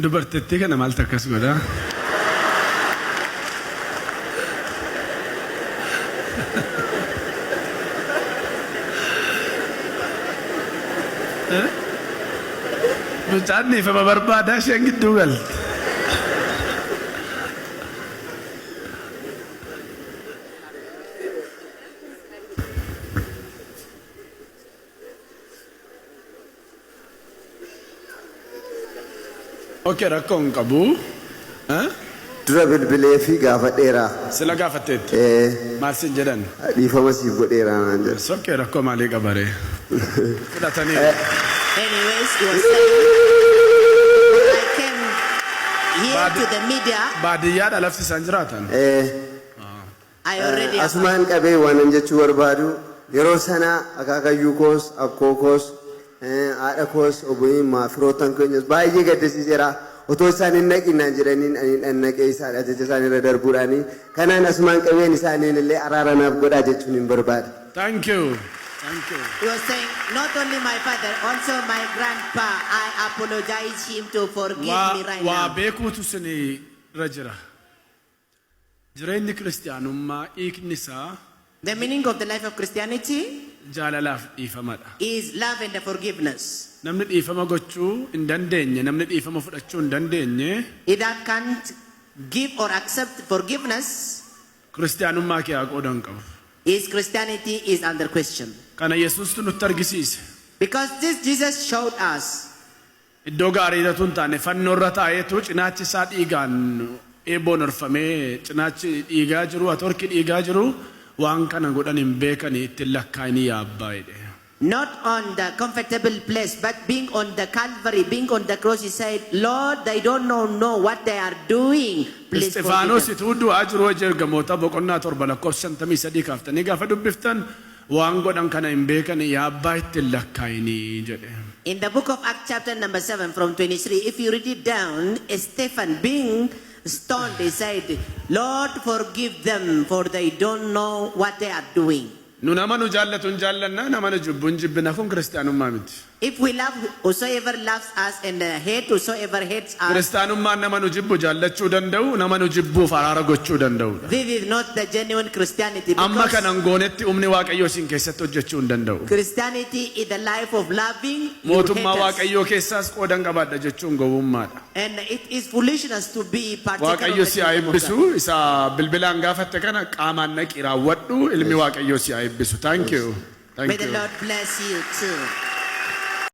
dubartittii kana maal takkas godha? Mucaan dhiifama barbaadaa isheen gidduu galte. Okay, rakkoon qabu. Dura bilbilee fi gaafadheera. Sila gaafatteetti? Maal sin jedhan? Dhiifama siif godheera naan jedhe. Sokkee rakkoo maalii qabaree? Fudhatanii. Anyways, he was saying, I came here to the media. Baadiyyaadha lafti isaan jiraatan. I already Asumaan qabee waan jechuu barbaadu yeroo sana akaakayyuu koos akkoo koos haadha koos obboleeyyiin firootan keenyas baay'ee gaddisiiseera. Otoo isaan hin naqinaan jedhaniin ani dhannaqee isaan ajaja isaan irra darbuudhaani kanaan asumaan qabeen isaaniin illee araaranaaf godhaa jechuun hin barbaada. Thank you. Thank you. He was saying, not only my father, also my grandpa, I apologize him to forgive me right now. Waa beekuutu sini irra jira. Jireenyi kiristaanummaa hiikni isaa The meaning of the life of Christianity jaalalaaf dhiifamadha. is love and forgiveness. Namni dhiifama gochuu hin dandeenye, namni dhiifama fudhachuu hin dandeenye He that can't give or accept forgiveness, kiristaanummaa kee haa qoodan qabu. his Christianity is under question. Kana Yesuustu nutti argisiise. Because this Jesus showed us Iddoo gaariidhatu hin taane fannoo irra taa'eetu cinaachi isaa dhiigaan eeboon orfamee cinaachi dhiigaa jiru, atorki dhiigaa jiru waan kana godhan hin beekanii ittiin lakkaa'anii yaabbaa jedhe. not on the comfortable place, but being on the Calvary, being on the cross, he said, Lord, they don't know what they are doing. Please forgive Isxifaanos them. ituu du'aa jiru hojii ergamoota boqonnaa 7 lakkoofsa 53 kaaftanii gaafa dubbiftan waan godhan kana hin beekanii yaabbaa ittiin lakkaa'anii jedhe. In the book of Acts chapter number 7 from 23, if you read it down, Stephen being stoned, he said, Lord, forgive them, for they don't know what they are doing. Nu nama nu jaallatu hin jaallanna, nama nu jibbu hin jibbina, kun kiristaanummaa miti. If we love whosoever loves us and hate whosoever hates us, Kiristaanummaan nama nu jibbu jaallachuu danda'u, nama nu jibbuuf araara gochuu danda'udha. this is not the genuine Christianity. Amma Because kanan goonetti humni Waaqayyoo isin keessatti hojjechuu hin danda'u. Christianity is the life of loving your Mootummaa haters. Waaqayyoo keessaas qoodan qabaadha jechuun gowwummaadha. And it is foolishness to be partaker of Waaqayyo the si haa kingdom of eebbisu, God. isa bilbilaan gaafatte kana qaamaan naqi raawwadhu, ilmi Waaqayyoo si haa eebbisu. Thank you. May Thank the you. Lord bless you too.